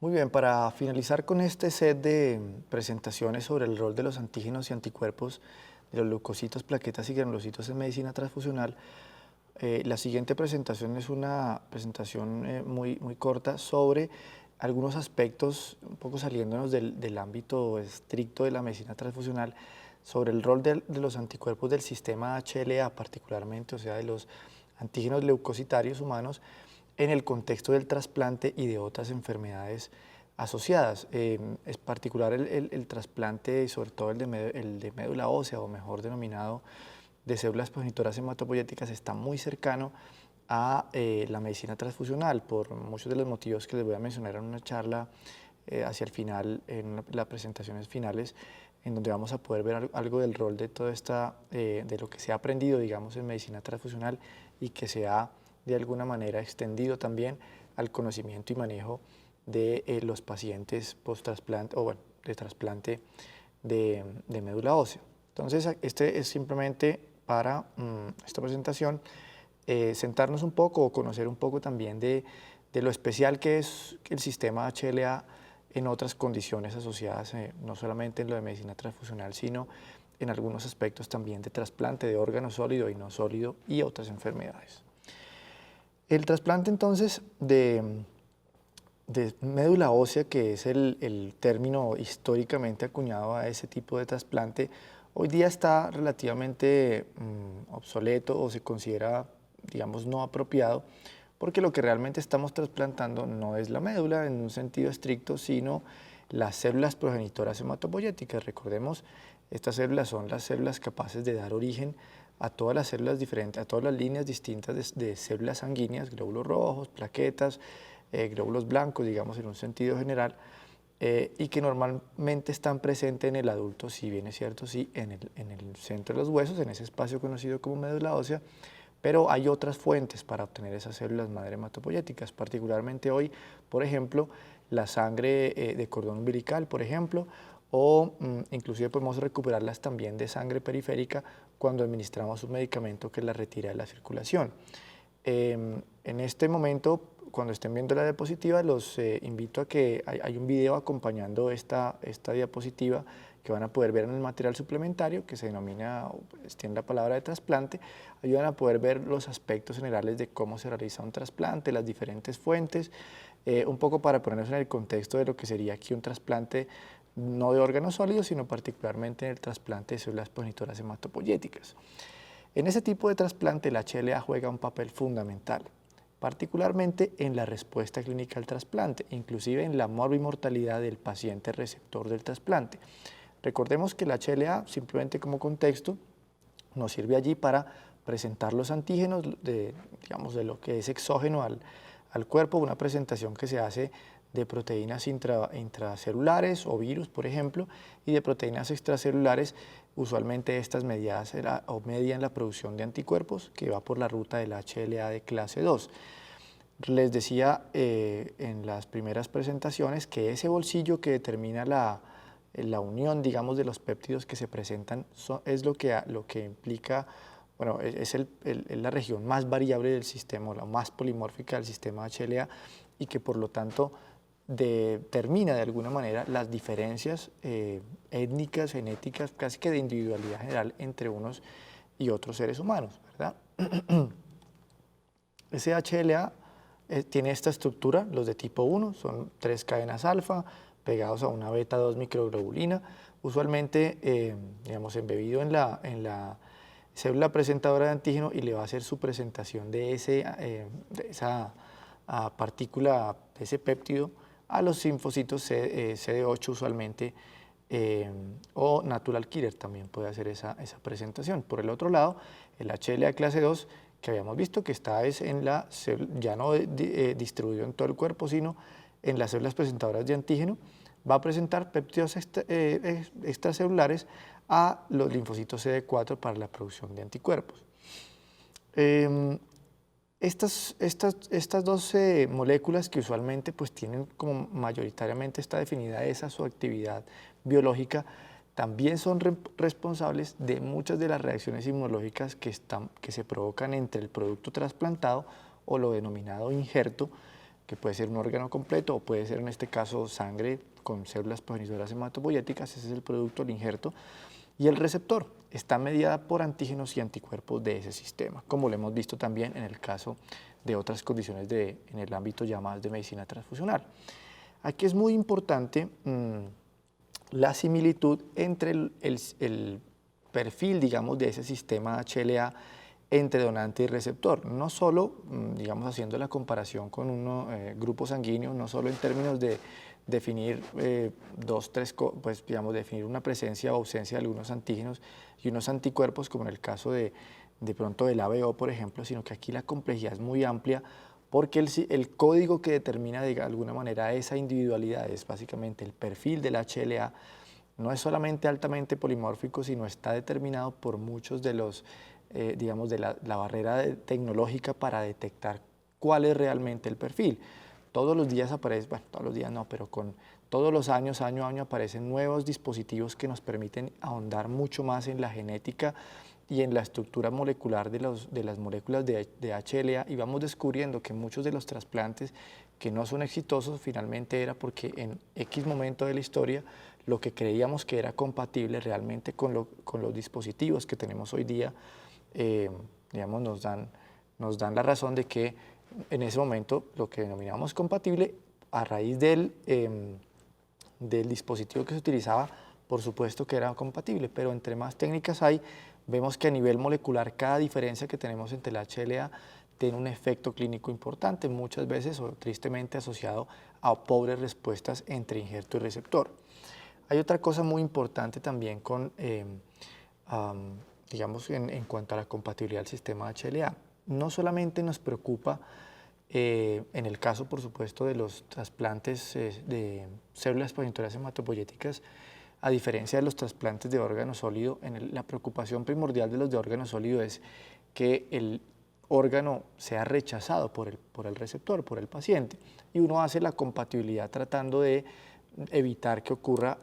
Muy bien, para finalizar con este set de presentaciones sobre el rol de los antígenos y anticuerpos de los leucocitos, plaquetas y granulocitos en medicina transfusional, la siguiente presentación es una presentación muy corta sobre algunos aspectos, un poco saliéndonos del ámbito estricto de la medicina transfusional, sobre el rol de los anticuerpos del sistema HLA particularmente, o sea, de los antígenos leucocitarios humanos, en el contexto del trasplante y de otras enfermedades asociadas. Es particular el trasplante, sobre todo el de médula ósea, o mejor denominado de células progenitoras hematopoyéticas, está muy cercano a la medicina transfusional, por muchos de los motivos que les voy a mencionar en una charla hacia el final, en las presentaciones finales, en donde vamos a poder ver algo del rol de toda esta, de lo que se ha aprendido, digamos, en medicina transfusional y que se ha de alguna manera extendido también al conocimiento y manejo de los pacientes post-trasplante, o bueno, de trasplante de médula ósea. Entonces, este es simplemente para esta presentación sentarnos un poco o conocer un poco también de lo especial que es el sistema HLA en otras condiciones asociadas, no solamente en lo de medicina transfusional, sino en algunos aspectos también de trasplante de órgano sólido y no sólido y otras enfermedades. El trasplante entonces de médula ósea, que es el término históricamente acuñado a ese tipo de trasplante, hoy día está relativamente obsoleto o se considera, digamos, no apropiado, porque lo que realmente estamos trasplantando no es la médula en un sentido estricto, sino las células progenitoras hematopoyéticas. Recordemos, estas células son las células capaces de dar origen a todas las células diferentes, a todas las líneas distintas de células sanguíneas, glóbulos rojos, plaquetas, glóbulos blancos, digamos en un sentido general, y que normalmente están presentes en el adulto, si bien es cierto, sí, en el centro de los huesos, en ese espacio conocido como médula ósea, pero hay otras fuentes para obtener esas células madre hematopoyéticas, particularmente hoy, por ejemplo, la sangre de cordón umbilical, por ejemplo, o inclusive podemos recuperarlas también de sangre periférica cuando administramos un medicamento que la retira de la circulación. En este momento, cuando estén viendo la diapositiva, los invito a que hay un video acompañando esta diapositiva que van a poder ver en el material suplementario, que se denomina, tiene la palabra de trasplante. Ayudan a poder ver los aspectos generales de cómo se realiza un trasplante, las diferentes fuentes, un poco para ponernos en el contexto de lo que sería aquí un trasplante no de órganos sólidos, sino particularmente en el trasplante de células progenitoras hematopoyéticas. En ese tipo de trasplante, el HLA juega un papel fundamental, particularmente en la respuesta clínica al trasplante, inclusive en la morbimortalidad del paciente receptor del trasplante. Recordemos que el HLA, simplemente como contexto, nos sirve allí para presentar los antígenos digamos, de lo que es exógeno al cuerpo, una presentación que se hace de proteínas intracelulares o virus, por ejemplo, y de proteínas extracelulares, usualmente estas mediadas o median la producción de anticuerpos, que va por la ruta del HLA de clase 2. Les decía en las primeras presentaciones que ese bolsillo que determina la unión, digamos, de los péptidos que se presentan es lo que implica, bueno, es la región más variable del sistema, la más polimórfica del sistema HLA, y que por lo tanto determina de alguna manera las diferencias étnicas, genéticas, casi que de individualidad general entre unos y otros seres humanos, ¿verdad? Ese HLA tiene esta estructura, los de tipo 1, son 3 cadenas alfa pegados a una beta 2 microglobulina, usualmente digamos, embebido en la célula presentadora de antígeno, y le va a hacer su presentación de esa partícula, de ese péptido, a los linfocitos CD8 usualmente, o natural killer también puede hacer esa presentación. Por el otro lado, el HLA clase 2, que habíamos visto que está ya no distribuido en todo el cuerpo, sino en las células presentadoras de antígeno, va a presentar péptidos extracelulares a los linfocitos CD4 para la producción de anticuerpos. Estas dos moléculas, que usualmente pues tienen como mayoritariamente está definida esa su actividad biológica, también son responsables de muchas de las reacciones inmunológicas que se provocan entre el producto trasplantado o lo denominado injerto que puede ser un órgano completo o puede ser en este caso sangre con células progenitoras hematopoyéticas, ese es el producto, el injerto, y el receptor está mediada por antígenos y anticuerpos de ese sistema, como lo hemos visto también en el caso de otras condiciones en el ámbito ya más de medicina transfusional. Aquí es muy importante la similitud entre el perfil, digamos, de ese sistema HLA entre donante y receptor, no solo, digamos, haciendo la comparación con un grupo sanguíneo, no solo en términos de definir pues, digamos, definir una presencia o ausencia de algunos antígenos y unos anticuerpos, como en el caso de pronto del ABO, por ejemplo, sino que aquí la complejidad es muy amplia porque el código que determina de alguna manera esa individualidad es básicamente el perfil del HLA, no es solamente altamente polimórfico, sino está determinado por muchos de los, digamos, de la barrera tecnológica para detectar cuál es realmente el perfil. Todos los días aparece, bueno, todos los días no, pero con todos los años, año a año, aparecen nuevos dispositivos que nos permiten ahondar mucho más en la genética y en la estructura molecular de las moléculas de HLA, y vamos descubriendo que muchos de los trasplantes que no son exitosos finalmente era porque en X momento de la historia lo que creíamos que era compatible realmente con los dispositivos que tenemos hoy día, digamos, nos dan la razón de que en ese momento lo que denominamos compatible a raíz del dispositivo que se utilizaba, por supuesto que era compatible, pero entre más técnicas hay, vemos que a nivel molecular cada diferencia que tenemos entre el HLA tiene un efecto clínico importante, muchas veces o tristemente asociado a pobres respuestas entre injerto y receptor. Hay otra cosa muy importante también digamos, en cuanto a la compatibilidad del sistema HLA. No solamente nos preocupa en el caso, por supuesto, de los trasplantes de células progenitoras hematopoyéticas, a diferencia de los trasplantes de órgano sólido, la preocupación primordial de los de órgano sólido es que el órgano sea rechazado por el receptor, por el paciente, y uno hace la compatibilidad tratando de evitar que ocurra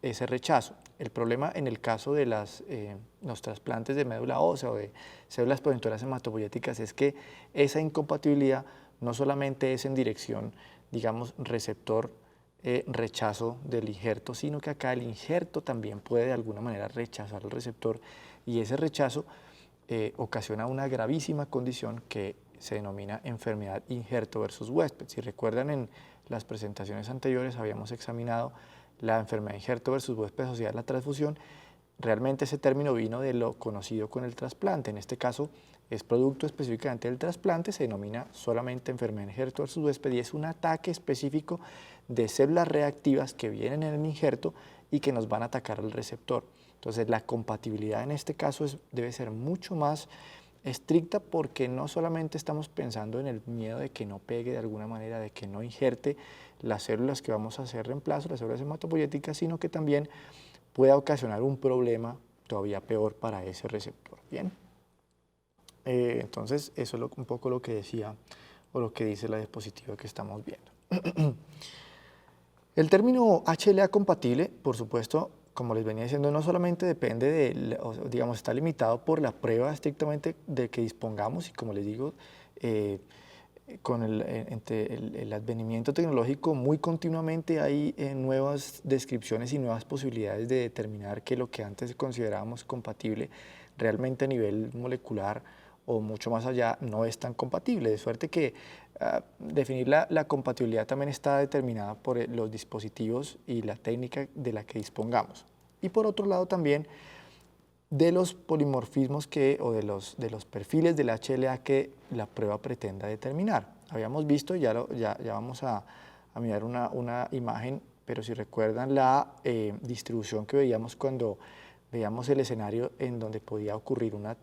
ese rechazo. El problema en el caso de los trasplantes de médula ósea o de células progenitoras hematopoyéticas es que esa incompatibilidad no solamente es en dirección, digamos, receptor, rechazo del injerto, sino que acá el injerto también puede de alguna manera rechazar al receptor, y ese rechazo ocasiona una gravísima condición que se denomina enfermedad injerto versus huésped. Si recuerdan, en las presentaciones anteriores habíamos examinado la enfermedad injerto versus huésped asociada a la transfusión. Realmente ese término vino de lo conocido con el trasplante. En este caso es producto específicamente del trasplante, se denomina solamente enfermedad injerto versus huésped y es un ataque específico de células reactivas que vienen en el injerto y que nos van a atacar al receptor. Entonces la compatibilidad en este caso debe ser mucho más estricta, porque no solamente estamos pensando en el miedo de que no pegue de alguna manera, de que no injerte las células que vamos a hacer reemplazo, las células hematopoyéticas, sino que también pueda ocasionar un problema todavía peor para ese receptor. Bien, entonces eso es un poco lo que decía o lo que dice la diapositiva que estamos viendo. El término HLA compatible, por supuesto, como les venía diciendo, no solamente depende digamos, está limitado por la prueba estrictamente de que dispongamos, y como les digo, con el advenimiento tecnológico muy continuamente hay nuevas descripciones y nuevas posibilidades de determinar que lo que antes considerábamos compatible realmente a nivel molecular o mucho más allá no es tan compatible, de suerte que definir la compatibilidad también está determinada por los dispositivos y la técnica de la que dispongamos. Y por otro lado también de los polimorfismos o de los perfiles del HLA que la prueba pretenda determinar. Habíamos visto, ya vamos a mirar una imagen, pero si recuerdan la distribución que veíamos cuando veíamos el escenario en donde podía ocurrir una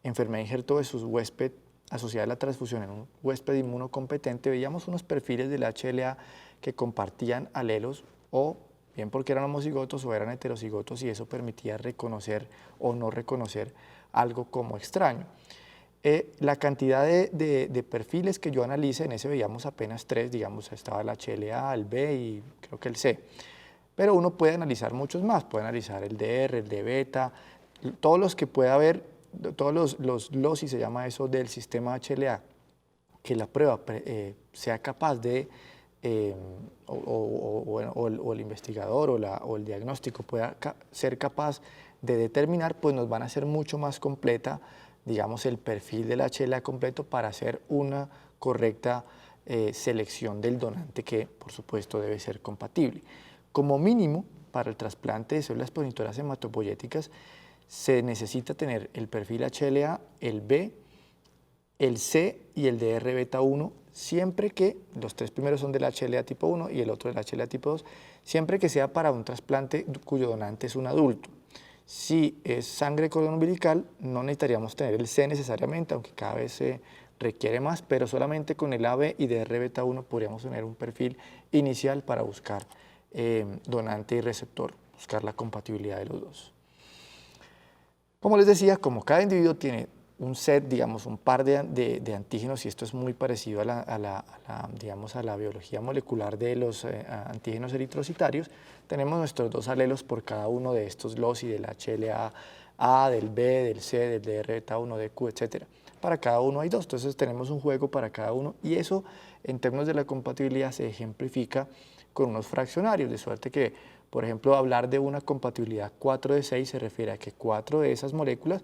enfermedad injerto versus huésped asociada a la transfusión en un huésped inmunocompetente, veíamos unos perfiles del HLA que compartían alelos, o bien porque eran homocigotos o eran heterocigotos, y eso permitía reconocer o no reconocer algo como extraño. La cantidad de perfiles que yo analicé, en ese veíamos apenas 3, digamos, estaba el HLA, el B y creo que el C. Pero uno puede analizar muchos más, puede analizar el DR, el de beta, todos los que pueda haber, todos los LOSI se llama eso del sistema HLA. que la prueba sea capaz de, o el investigador o el diagnóstico pueda ser capaz de determinar, pues nos van a hacer mucho más completa, digamos, el perfil de la HLA completo para hacer una correcta selección del donante que, por supuesto, debe ser compatible. Como mínimo, para el trasplante de células progenitoras hematopoyéticas, se necesita tener el perfil HLA, el B, el C y el DR beta 1, siempre que, los tres primeros son del HLA tipo 1 y el otro del HLA tipo 2, siempre que sea para un trasplante cuyo donante es un adulto. Si es sangre cordón umbilical, no necesitaríamos tener el C necesariamente, aunque cada vez se requiere más, pero solamente con el AB y DR beta 1 podríamos tener un perfil inicial para buscar donante y receptor, buscar la compatibilidad de los dos. Como les decía, como cada individuo tiene un set, digamos, un par de antígenos, y esto es muy parecido digamos, a la biología molecular de los antígenos eritrocitarios, tenemos nuestros dos alelos por cada uno de estos LOS y del HLA-A, del B, del C, del DR beta 1, de Q, etc. Para cada uno hay dos, entonces tenemos un juego para cada uno, y eso en términos de la compatibilidad se ejemplifica con unos fraccionarios, de suerte que, por ejemplo, hablar de una compatibilidad 4 de 6 se refiere a que 4 de esas moléculas,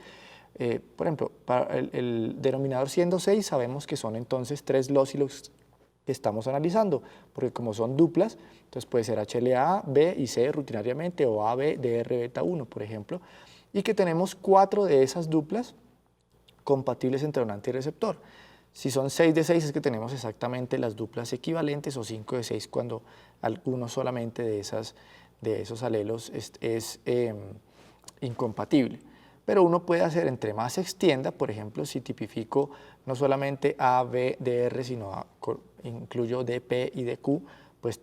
por ejemplo, para el denominador siendo 6, sabemos que son entonces 3 LOS y los que estamos analizando, porque como son duplas, entonces puede ser HLA, B y C rutinariamente, o AB, DR beta 1, por ejemplo, y que tenemos 4 de esas duplas compatibles entre donante y receptor. Si son 6 de 6 es que tenemos exactamente las duplas equivalentes, o 5 de 6 cuando alguno solamente de esos alelos es incompatible. Pero uno puede hacer, entre más se extienda, por ejemplo, si tipifico no solamente A, B, DR, sino incluyo DP y DQ, pues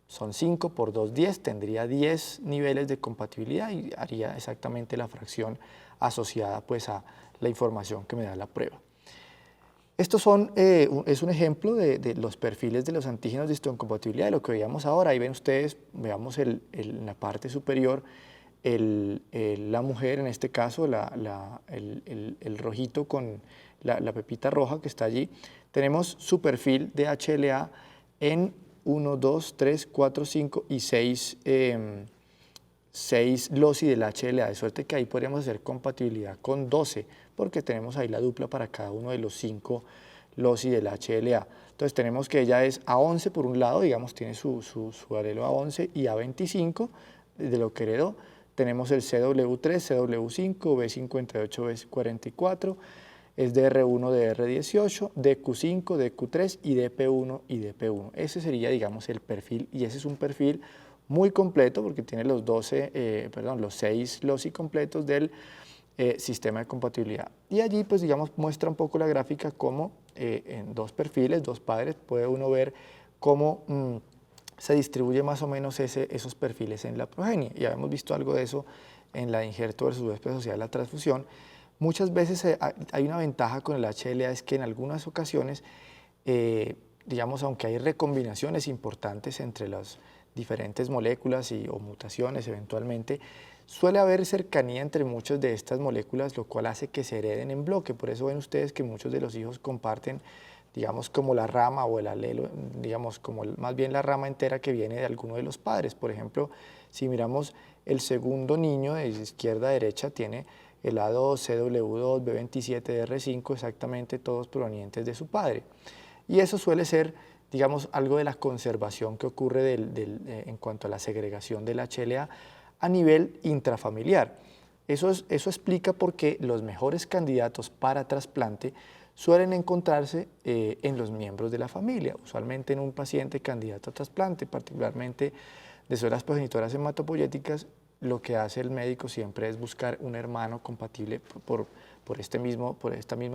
son 5 por 2, 10, tendría 10 niveles de compatibilidad y haría exactamente la fracción asociada pues a la información que me da la prueba. Estos es un ejemplo de los perfiles de los antígenos de histocompatibilidad, de lo que veíamos ahora. Ahí ven ustedes, veamos en la parte superior, la mujer, en este caso, el rojito con la pepita roja que está allí. Tenemos su perfil de HLA en 1, 2, 3, 4, 5 y 6 LOSI del HLA, de suerte que ahí podríamos hacer compatibilidad con 12, porque tenemos ahí la dupla para cada uno de los 5 LOSI del HLA. Entonces tenemos que ella es A11 por un lado, digamos, tiene su alelo A11 y A25 de lo que heredó. Tenemos el CW3, CW5, B58, B44, es DR1, DR18, DQ5, DQ3 y DP1 y DP1. Ese sería, digamos, el perfil, y ese es un perfil muy completo porque tiene los 6 LOSI completos del sistema de compatibilidad. Y allí, pues, digamos, muestra un poco la gráfica cómo en dos perfiles, dos padres, puede uno ver cómo se distribuye más o menos esos perfiles en la progenie. Ya hemos visto algo de eso en la injerto versus huésped asociada a la transfusión. Muchas veces hay una ventaja con el HLA, es que en algunas ocasiones, digamos, aunque hay recombinaciones importantes entre las diferentes moléculas o mutaciones eventualmente, suele haber cercanía entre muchas de estas moléculas, lo cual hace que se hereden en bloque. Por eso ven ustedes que muchos de los hijos comparten, digamos, como la rama o el alelo, digamos, como más bien la rama entera que viene de alguno de los padres. Por ejemplo, si miramos el segundo niño de izquierda a derecha, tiene el A2, CW2, B27, DR5, exactamente todos provenientes de su padre. Y eso suele ser, digamos, algo de la conservación que ocurre en cuanto a la segregación del HLA a nivel intrafamiliar. Eso explica por qué los mejores candidatos para trasplante suelen encontrarse en los miembros de la familia, usualmente en un paciente candidato a trasplante, particularmente de células progenitoras hematopoyéticas. Lo que hace el médico siempre es buscar un hermano compatible por esta misma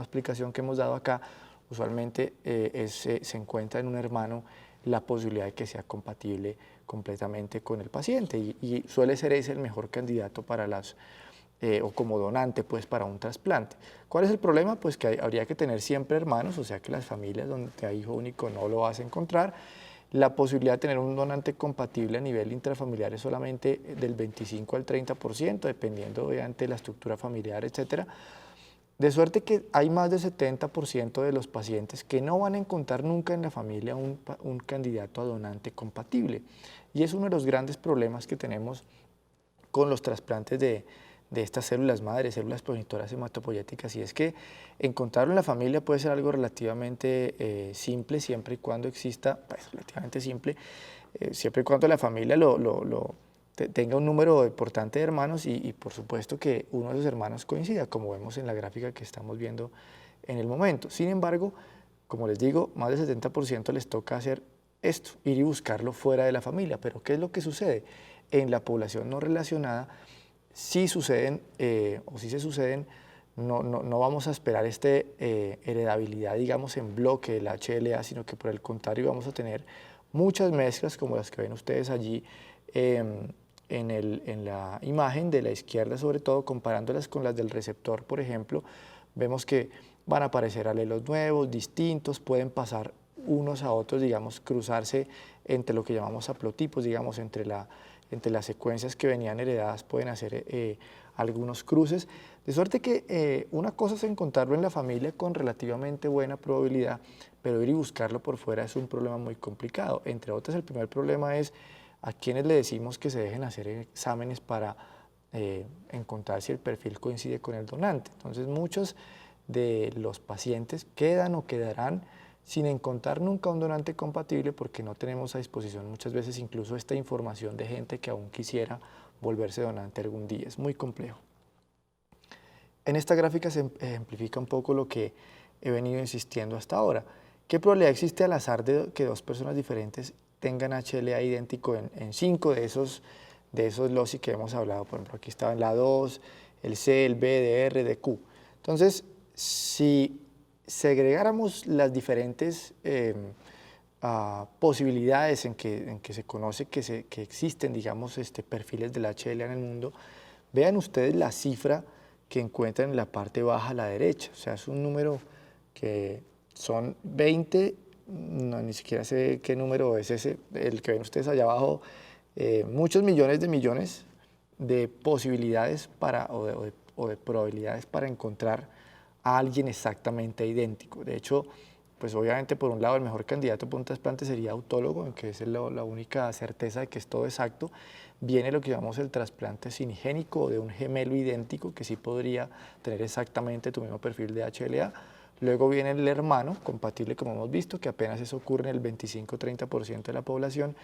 explicación que hemos dado acá. Usualmente se encuentra en un hermano la posibilidad de que sea compatible completamente con el paciente y suele ser ese el mejor candidato para o como donante pues para un trasplante. ¿Cuál es el problema? Pues que habría que tener siempre hermanos, o sea que las familias donde hay hijo único no lo vas a encontrar. La posibilidad de tener un donante compatible a nivel intrafamiliar es solamente del 25 al 30%, dependiendo obviamente de la estructura familiar, etcétera. De suerte que hay más del 70% de los pacientes que no van a encontrar nunca en la familia un candidato a donante compatible. Y es uno de los grandes problemas que tenemos con los trasplantes de estas células madres, células progenitoras hematopoyéticas, y es que encontrarlo en la familia puede ser algo relativamente simple, siempre y cuando exista, pues relativamente simple, siempre y cuando la familia tenga un número importante de hermanos y por supuesto que uno de esos hermanos coincida, como vemos en la gráfica que estamos viendo en el momento. Sin embargo, como les digo, más del 70% les toca hacer esto, ir y buscarlo fuera de la familia. Pero ¿qué es lo que sucede? En la población no relacionada, sí suceden o sí se suceden, no vamos a esperar heredabilidad, digamos, en bloque del HLA, sino que por el contrario vamos a tener muchas mezclas como las que ven ustedes allí en la imagen de la izquierda, sobre todo comparándolas con las del receptor, por ejemplo, vemos que van a aparecer alelos nuevos, distintos, pueden pasar unos a otros, digamos, cruzarse entre lo que llamamos haplotipos, digamos, entre las secuencias que venían heredadas pueden hacer algunos cruces, de suerte que una cosa es encontrarlo en la familia con relativamente buena probabilidad, pero ir y buscarlo por fuera es un problema muy complicado. Entre otras, el primer problema es a quienes le decimos que se dejen hacer exámenes para encontrar si el perfil coincide con el donante. Entonces, muchos de los pacientes quedan o quedarán sin encontrar nunca un donante compatible porque no tenemos a disposición muchas veces incluso esta información de gente que aún quisiera volverse donante algún día. Es muy complejo. En esta gráfica se ejemplifica un poco lo que he venido insistiendo hasta ahora. ¿Qué probabilidad existe al azar de que dos personas diferentes tengan HLA idéntico en 5 de esos loci que hemos hablado? Por ejemplo, aquí estaba en la 2, el C, el B, de R, de Q. Entonces, si segregáramos las diferentes posibilidades en que se conoce que existen, digamos, perfiles del HLA en el mundo, vean ustedes la cifra que encuentran en la parte baja a la derecha. O sea, es un número que son 20, no, ni siquiera sé qué número es ese, el que ven ustedes allá abajo, muchos millones de posibilidades o de probabilidades para encontrar a alguien exactamente idéntico. De hecho, pues obviamente por un lado el mejor candidato para un trasplante sería autólogo, en que es la única certeza de que es todo exacto. Viene lo que llamamos el trasplante sinigénico o de un gemelo idéntico que sí podría tener exactamente tu mismo perfil de HLA. Luego viene el hermano compatible, como hemos visto, que apenas eso ocurre en el 25-30% de la población,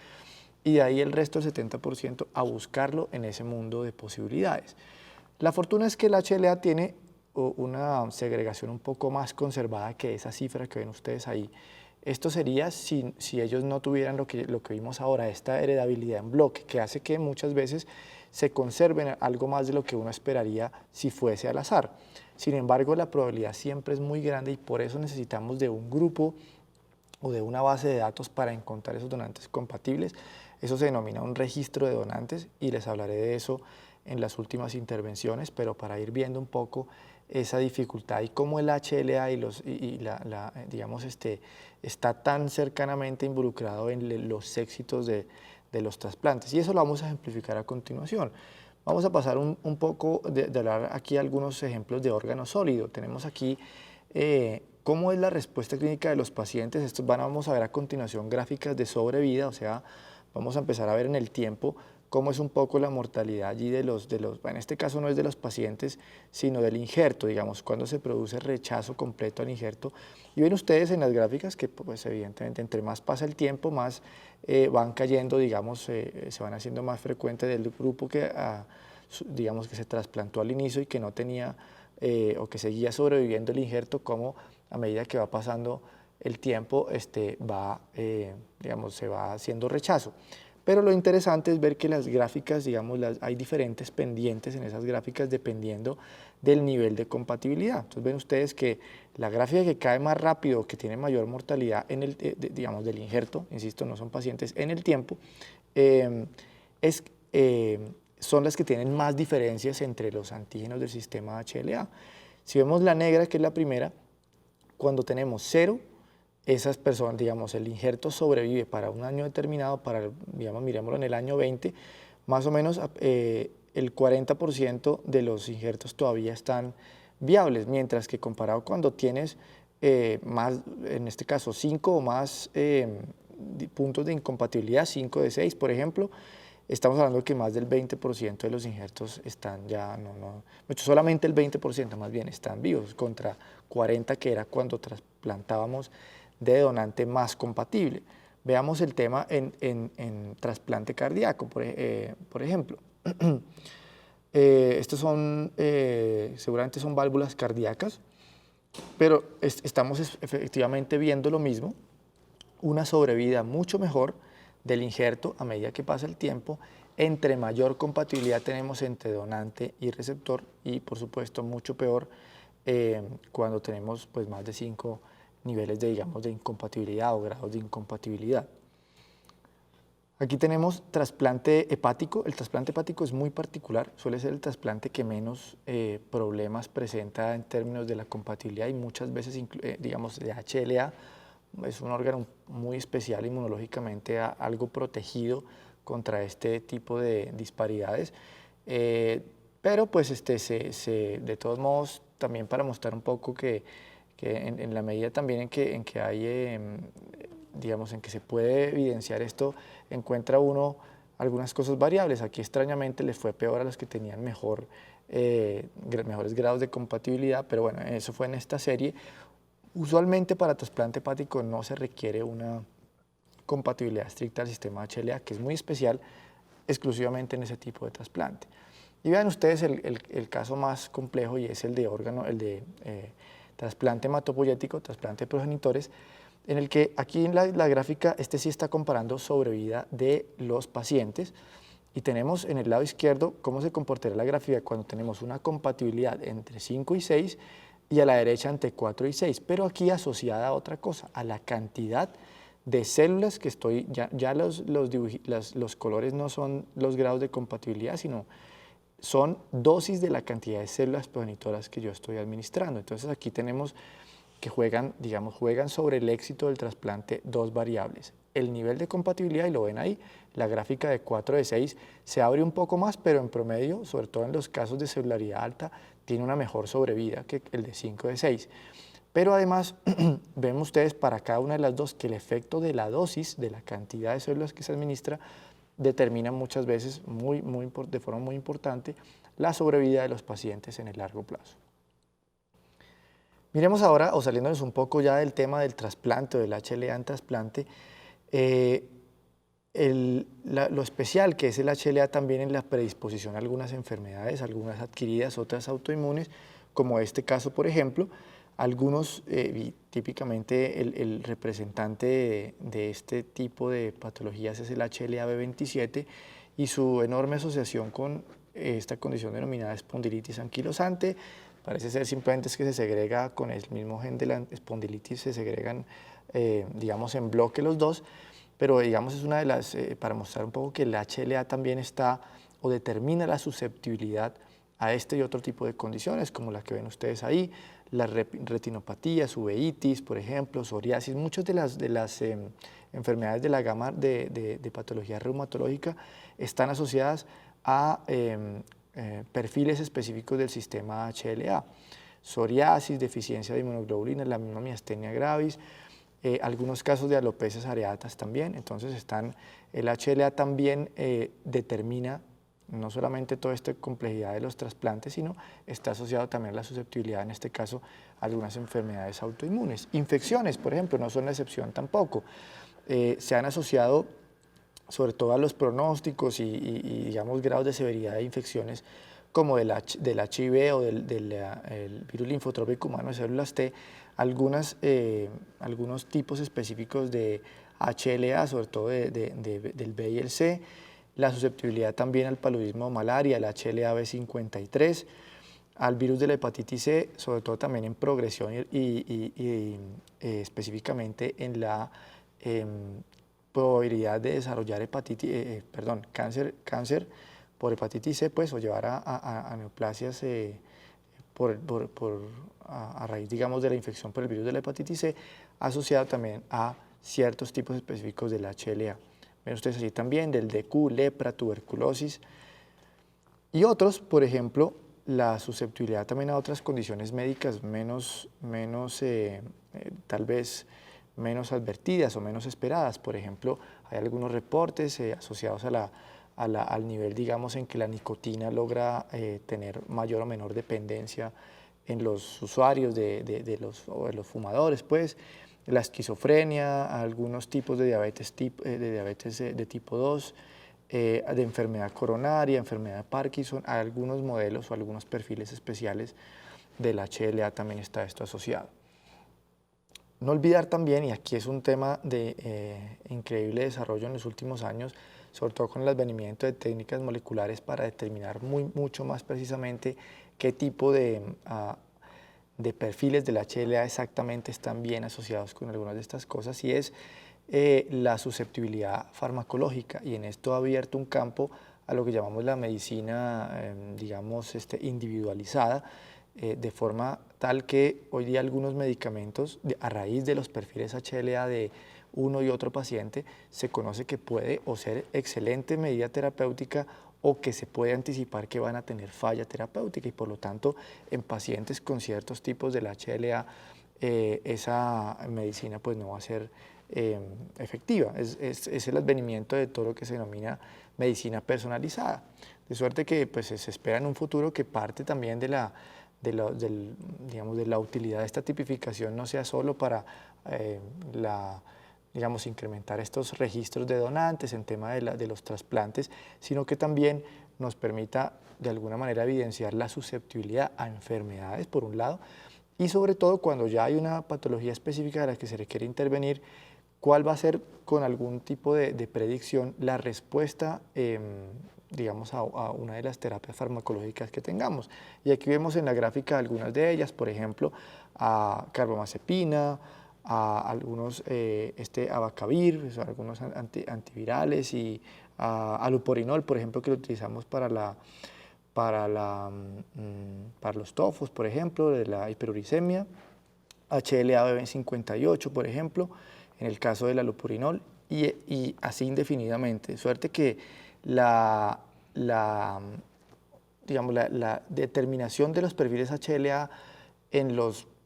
y de ahí el resto del 70% a buscarlo en ese mundo de posibilidades. La fortuna es que el HLA tiene una segregación un poco más conservada que esa cifra que ven ustedes ahí. Esto sería si ellos no tuvieran lo que vimos ahora, esta heredabilidad en bloque, que hace que muchas veces se conserven algo más de lo que uno esperaría si fuese al azar. Sin embargo, la probabilidad siempre es muy grande y por eso necesitamos de un grupo o de una base de datos para encontrar esos donantes compatibles. Eso se denomina un registro de donantes y les hablaré de eso en las últimas intervenciones, pero para ir viendo un poco esa dificultad y cómo el HLA digamos, está tan cercanamente involucrado en los éxitos de los trasplantes. Y eso lo vamos a ejemplificar a continuación. Vamos a pasar un poco de hablar aquí algunos ejemplos de órgano sólido. Tenemos aquí cómo es la respuesta clínica de los pacientes. Vamos a ver a continuación gráficas de sobrevida, o sea, vamos a empezar a ver en el tiempo cómo es un poco la mortalidad allí en este caso no es de los pacientes, sino del injerto, digamos, cuando se produce rechazo completo al injerto. Y ven ustedes en las gráficas que, pues evidentemente, entre más pasa el tiempo, más van cayendo, digamos, se van haciendo más frecuentes del grupo digamos, que se trasplantó al inicio y que no tenía o que seguía sobreviviendo el injerto, como a medida que va pasando el tiempo, digamos, se va haciendo rechazo. Pero lo interesante es ver que las gráficas, digamos, hay diferentes pendientes en esas gráficas dependiendo del nivel de compatibilidad. Entonces ven ustedes que la gráfica que cae más rápido, que tiene mayor mortalidad digamos, del injerto, insisto, no son pacientes en el tiempo, son las que tienen más diferencias entre los antígenos del sistema HLA. Si vemos la negra, que es la primera, cuando tenemos 0, esas personas, digamos, el injerto sobrevive para un año determinado, digamos, miremoslo en el año 20, más o menos el 40% de los injertos todavía están viables, mientras que comparado cuando tienes más, en este caso, 5 o más puntos de incompatibilidad, 5 de 6, por ejemplo, estamos hablando que más del 20% de los injertos están ya, solamente el 20% más bien están vivos, contra 40 que era cuando trasplantábamos de donante más compatible. Veamos el tema en trasplante cardíaco, por ejemplo. Estos son, seguramente son válvulas cardíacas, pero estamos efectivamente viendo lo mismo, una sobrevida mucho mejor del injerto a medida que pasa el tiempo, entre mayor compatibilidad tenemos entre donante y receptor y por supuesto mucho peor cuando tenemos pues, más de 5 niveles de, digamos, de incompatibilidad o grados de incompatibilidad. Aquí tenemos trasplante hepático. El trasplante hepático es muy particular, suele ser el trasplante que menos problemas presenta en términos de la compatibilidad y muchas veces, digamos, de HLA, es un órgano muy especial inmunológicamente, algo protegido contra este tipo de disparidades. Pero pues de todos modos, también para mostrar un poco que en la medida también en que hay, digamos, en que se puede evidenciar esto, encuentra uno algunas cosas variables. Aquí extrañamente les fue peor a los que tenían mejores grados de compatibilidad, pero bueno, eso fue en esta serie. Usualmente para trasplante hepático no se requiere una compatibilidad estricta al sistema HLA, que es muy especial exclusivamente en ese tipo de trasplante. Y vean ustedes el caso más complejo y es el de trasplante hematopoyético, trasplante de progenitores, en el que aquí en la gráfica sí está comparando sobrevida de los pacientes y tenemos en el lado izquierdo cómo se comportará la gráfica cuando tenemos una compatibilidad entre 5 y 6 y a la derecha entre 4 y 6, pero aquí asociada a otra cosa, a la cantidad de células que estoy, ya los colores no son los grados de compatibilidad, sino son dosis de la cantidad de células progenitoras que yo estoy administrando. Entonces aquí tenemos que juegan sobre el éxito del trasplante dos variables. El nivel de compatibilidad, y lo ven ahí, la gráfica de 4 de 6 se abre un poco más, pero en promedio, sobre todo en los casos de celularidad alta, tiene una mejor sobrevida que el de 5 de 6. Pero además, ven ustedes para cada una de las dos que el efecto de la dosis, de la cantidad de células que se administra, determina muchas veces de forma muy importante la sobrevida de los pacientes en el largo plazo. Miremos ahora, o saliéndonos un poco ya del tema del trasplante o del HLA en trasplante, lo especial que es el HLA también en la predisposición a algunas enfermedades, algunas adquiridas, otras autoinmunes, como este caso, por ejemplo. Algunos, típicamente el representante de este tipo de patologías es el HLA-B27 y su enorme asociación con esta condición denominada espondilitis anquilosante. Parece ser simplemente es que se segrega con el mismo gen de la espondilitis, se segregan, digamos, en bloque los dos, pero digamos es una de las, para mostrar un poco que el HLA también está o determina la susceptibilidad a este y otro tipo de condiciones, como la que ven ustedes ahí, las retinopatías, uveitis, por ejemplo, psoriasis, muchas de las enfermedades de la gama de patología reumatológica están asociadas a perfiles específicos del sistema HLA. Psoriasis, deficiencia de inmunoglobulina, la misma miastenia gravis, algunos casos de alopecias areatas también. Entonces el HLA también determina no solamente toda esta complejidad de los trasplantes, sino está asociado también a la susceptibilidad, en este caso, a algunas enfermedades autoinmunes. Infecciones, por ejemplo, no son la excepción tampoco. Se han asociado sobre todo a los pronósticos y digamos, grados de severidad de infecciones como del HIV o del virus linfotrópico humano de células T, algunos tipos específicos de HLA, sobre todo del B y el C, la susceptibilidad también al paludismo o malaria, el HLA-B53, al virus de la hepatitis C, sobre todo también en progresión y específicamente en la probabilidad de desarrollar cáncer por hepatitis C, pues, o llevar a neoplasias a raíz, digamos, de la infección por el virus de la hepatitis C, asociado también a ciertos tipos específicos del HLA. Ven ustedes allí también del DQ, lepra, tuberculosis y otros, por ejemplo, la susceptibilidad también a otras condiciones médicas tal vez menos advertidas o menos esperadas. Por ejemplo, hay algunos reportes asociados al nivel, digamos, en que la nicotina logra tener mayor o menor dependencia en los usuarios o de los fumadores, pues, la esquizofrenia, algunos tipos de diabetes, de tipo 2, de enfermedad coronaria, enfermedad de Parkinson, a algunos modelos o algunos perfiles especiales del HLA también está esto asociado. No olvidar también, y aquí es un tema de increíble desarrollo en los últimos años, sobre todo con el advenimiento de técnicas moleculares para determinar mucho más precisamente qué tipo de perfiles del HLA exactamente están bien asociados con algunas de estas cosas, y es la susceptibilidad farmacológica, y en esto ha abierto un campo a lo que llamamos la medicina, digamos, individualizada, de forma tal que hoy día algunos medicamentos, a raíz de los perfiles HLA de uno y otro paciente, se conoce que puede o ser excelente medida terapéutica o que se puede anticipar que van a tener falla terapéutica, y por lo tanto en pacientes con ciertos tipos del HLA esa medicina pues no va a ser efectiva. Es el advenimiento de todo lo que se denomina medicina personalizada, de suerte que pues, se espera en un futuro que parte también digamos, de la utilidad de esta tipificación no sea solo para digamos, incrementar estos registros de donantes en tema de los trasplantes, sino que también nos permita de alguna manera evidenciar la susceptibilidad a enfermedades, por un lado, y sobre todo cuando ya hay una patología específica de la que se requiere intervenir, cuál va a ser con algún tipo de predicción la respuesta, digamos, a una de las terapias farmacológicas que tengamos. Y aquí vemos en la gráfica algunas de ellas, por ejemplo, a carbamazepina, a algunos abacavir, algunos antivirales, y a luporinol, por ejemplo, que lo utilizamos para los tofos, por ejemplo, de la hiperuricemia, HLA-B58, por ejemplo, en el caso de la lupurinol, y así indefinidamente. Suerte que digamos, la determinación de los perfiles HLA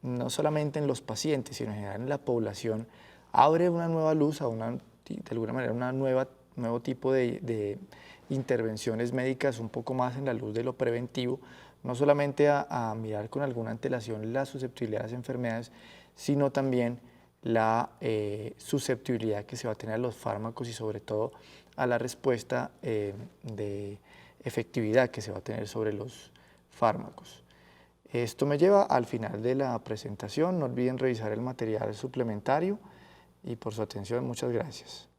no solamente en los pacientes, sino en general en la población, abre una nueva luz de alguna manera, nuevo tipo de intervenciones médicas un poco más en la luz de lo preventivo, no solamente a mirar con alguna antelación la susceptibilidad de las enfermedades, sino también la susceptibilidad que se va a tener a los fármacos y sobre todo a la respuesta de efectividad que se va a tener sobre los fármacos. Esto me lleva al final de la presentación. No olviden revisar el material suplementario y por su atención, muchas gracias.